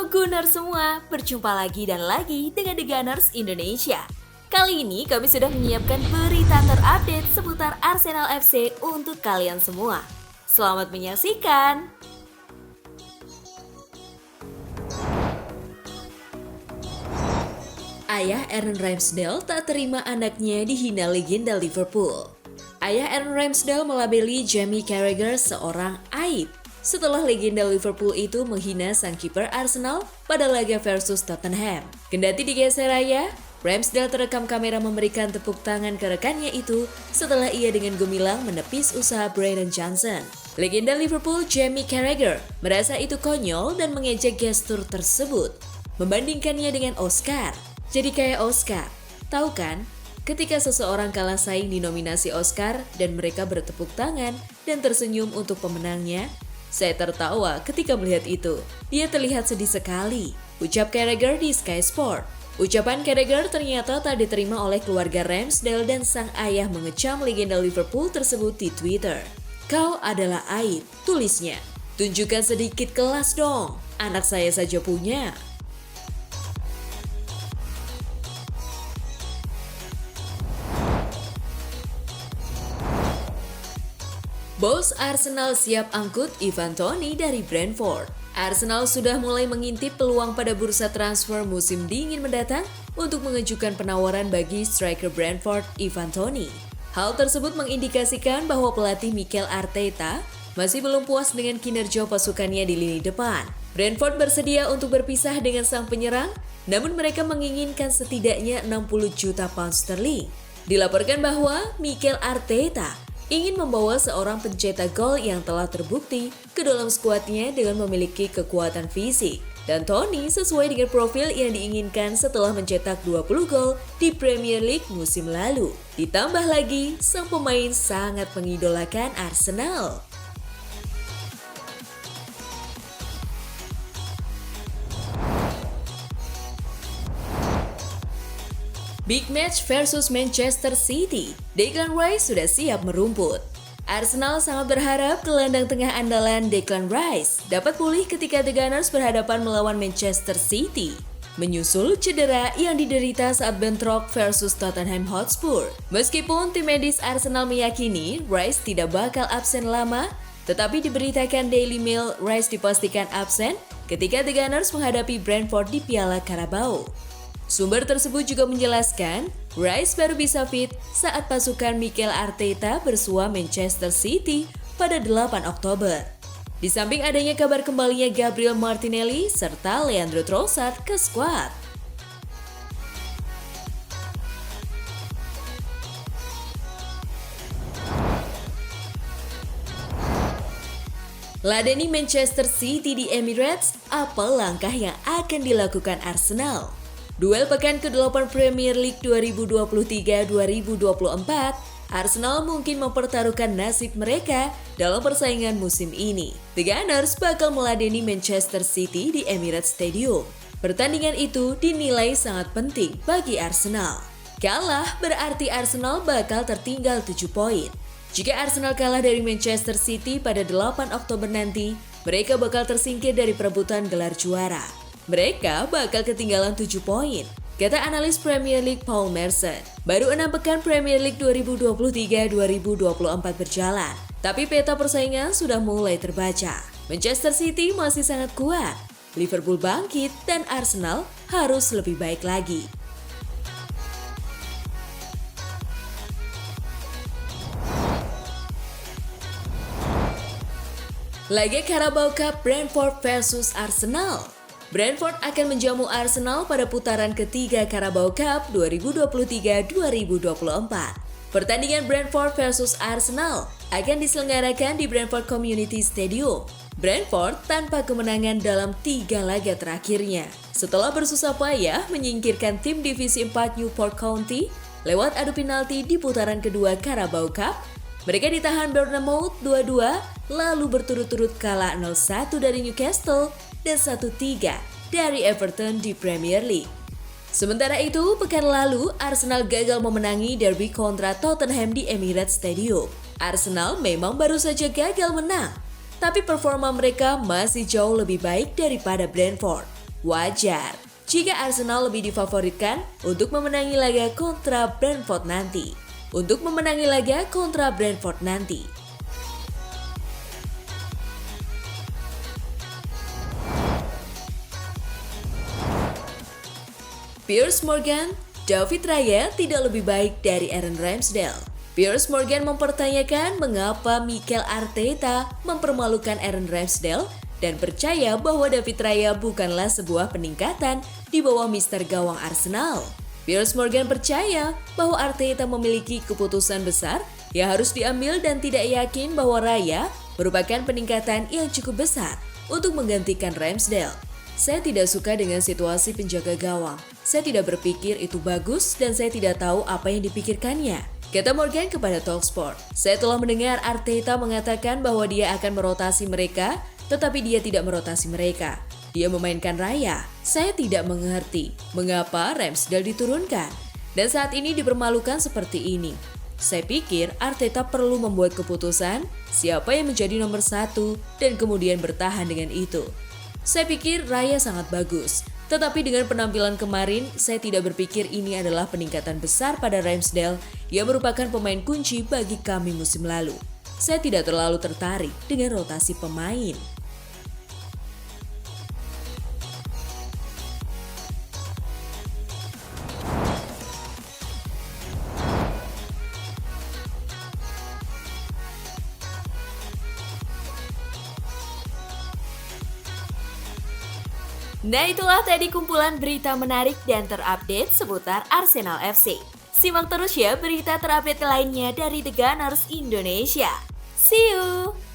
Halo Gunners semua, berjumpa lagi dan lagi dengan The Gunners Indonesia. Kali ini kami sudah menyiapkan berita terupdate seputar Arsenal FC untuk kalian semua. Selamat menyaksikan! Ayah Aaron Ramsdale tak terima anaknya dihina legenda Liverpool. Ayah Aaron Ramsdale melabeli Jamie Carragher seorang aib setelah legenda Liverpool itu menghina sang kiper Arsenal pada laga versus Tottenham. Kendati digeser ayah, Ramsdale terekam kamera memberikan tepuk tangan ke rekannya itu setelah ia dengan gemilang menepis usaha Brennan Johnson. Legenda Liverpool Jamie Carragher merasa itu konyol dan mengejek gestur tersebut, membandingkannya dengan Oscar. Jadi kayak Oscar, tahu kan? Ketika seseorang kalah saing di nominasi Oscar dan mereka bertepuk tangan dan tersenyum untuk pemenangnya, saya tertawa ketika melihat itu. Dia terlihat sedih sekali, ucap Carragher di Sky Sport. Ucapan Carragher ternyata tak diterima oleh keluarga Ramsdale dan sang ayah mengecam legenda Liverpool tersebut di Twitter. "Kau adalah aib," tulisnya. "Tunjukkan sedikit kelas dong, anak saya saja punya." Bos Arsenal siap angkut Ivan Toney dari Brentford. Arsenal sudah mulai mengintip peluang pada bursa transfer musim dingin mendatang untuk mengajukan penawaran bagi striker Brentford Ivan Toney. Hal tersebut mengindikasikan bahwa pelatih Mikel Arteta masih belum puas dengan kinerja pasukannya di lini depan. Brentford bersedia untuk berpisah dengan sang penyerang, namun mereka menginginkan setidaknya 60 juta pound sterling. Dilaporkan bahwa Mikel Arteta ingin membawa seorang pencetak gol yang telah terbukti ke dalam skuadnya dengan memiliki kekuatan fisik. Dan Toney sesuai dengan profil yang diinginkan setelah mencetak 20 gol di Premier League musim lalu. Ditambah lagi, sang pemain sangat mengidolakan Arsenal. Big match versus Manchester City, Declan Rice sudah siap merumput. Arsenal sangat berharap gelandang tengah andalan Declan Rice dapat pulih ketika The Gunners berhadapan melawan Manchester City, menyusul cedera yang diderita saat bentrok versus Tottenham Hotspur. Meskipun tim medis Arsenal meyakini Rice tidak bakal absen lama, tetapi diberitakan Daily Mail Rice dipastikan absen ketika The Gunners menghadapi Brentford di Piala Carabao. Sumber tersebut juga menjelaskan, Rice baru bisa fit saat pasukan Mikel Arteta bersua Manchester City pada 8 Oktober. Di samping adanya kabar kembalinya Gabriel Martinelli serta Leandro Trossard ke skuad. Ladeni Manchester City di Emirates, apa langkah yang akan dilakukan Arsenal? Duel pekan ke-8 Premier League 2023-2024, Arsenal mungkin mempertaruhkan nasib mereka dalam persaingan musim ini. The Gunners bakal meladeni Manchester City di Emirates Stadium. Pertandingan itu dinilai sangat penting bagi Arsenal. Kalah berarti Arsenal bakal tertinggal 7 poin. Jika Arsenal kalah dari Manchester City pada 8 Oktober nanti, mereka bakal tersingkir dari perebutan gelar juara. Mereka bakal ketinggalan 7 poin, kata analis Premier League Paul Merson. Baru 6 pekan Premier League 2023-2024 berjalan, tapi peta persaingan sudah mulai terbaca. Manchester City masih sangat kuat, Liverpool bangkit, dan Arsenal harus lebih baik lagi. Laga Carabao Cup Brentford versus Arsenal. Brentford akan menjamu Arsenal pada putaran ketiga Carabao Cup 2023-2024. Pertandingan Brentford versus Arsenal akan diselenggarakan di Brentford Community Stadium. Brentford tanpa kemenangan dalam 3 laga terakhirnya. Setelah bersusah payah menyingkirkan tim Divisi 4 Newport County lewat adu penalti di putaran kedua Carabao Cup, mereka ditahan Bournemouth 2-2, lalu berturut-turut kalah 0-1 dari Newcastle dan 1-3 dari Everton di Premier League. Sementara itu, pekan lalu Arsenal gagal memenangi derby kontra Tottenham di Emirates Stadium. Arsenal memang baru saja gagal menang, tapi performa mereka masih jauh lebih baik daripada Brentford. Wajar jika Arsenal lebih difavoritkan untuk memenangi laga kontra Brentford nanti. Piers Morgan, David Raya tidak lebih baik dari Aaron Ramsdale. Piers Morgan mempertanyakan mengapa Mikel Arteta mempermalukan Aaron Ramsdale dan percaya bahwa David Raya bukanlah sebuah peningkatan di bawah Mister Gawang Arsenal. Piers Morgan percaya bahwa Arteta memiliki keputusan besar yang harus diambil dan tidak yakin bahwa Raya merupakan peningkatan yang cukup besar untuk menggantikan Ramsdale. Saya tidak suka dengan situasi penjaga gawang. Saya tidak berpikir itu bagus dan saya tidak tahu apa yang dipikirkannya, kata Morgan kepada Talksport. Saya telah mendengar Arteta mengatakan bahwa dia akan merotasi mereka, tetapi dia tidak merotasi mereka. Dia memainkan Raya. Saya tidak mengerti mengapa Ramsdale diturunkan dan saat ini dipermalukan seperti ini. Saya pikir Arteta perlu membuat keputusan siapa yang menjadi nomor 1 dan kemudian bertahan dengan itu. Saya pikir Raya sangat bagus, tetapi dengan penampilan kemarin, saya tidak berpikir ini adalah peningkatan besar pada Ramsdale yang merupakan pemain kunci bagi kami musim lalu. Saya tidak terlalu tertarik dengan rotasi pemain. Nah, itulah tadi kumpulan berita menarik dan terupdate seputar Arsenal FC. Simak terus ya berita terupdate lainnya dari The Gunners Indonesia. See you!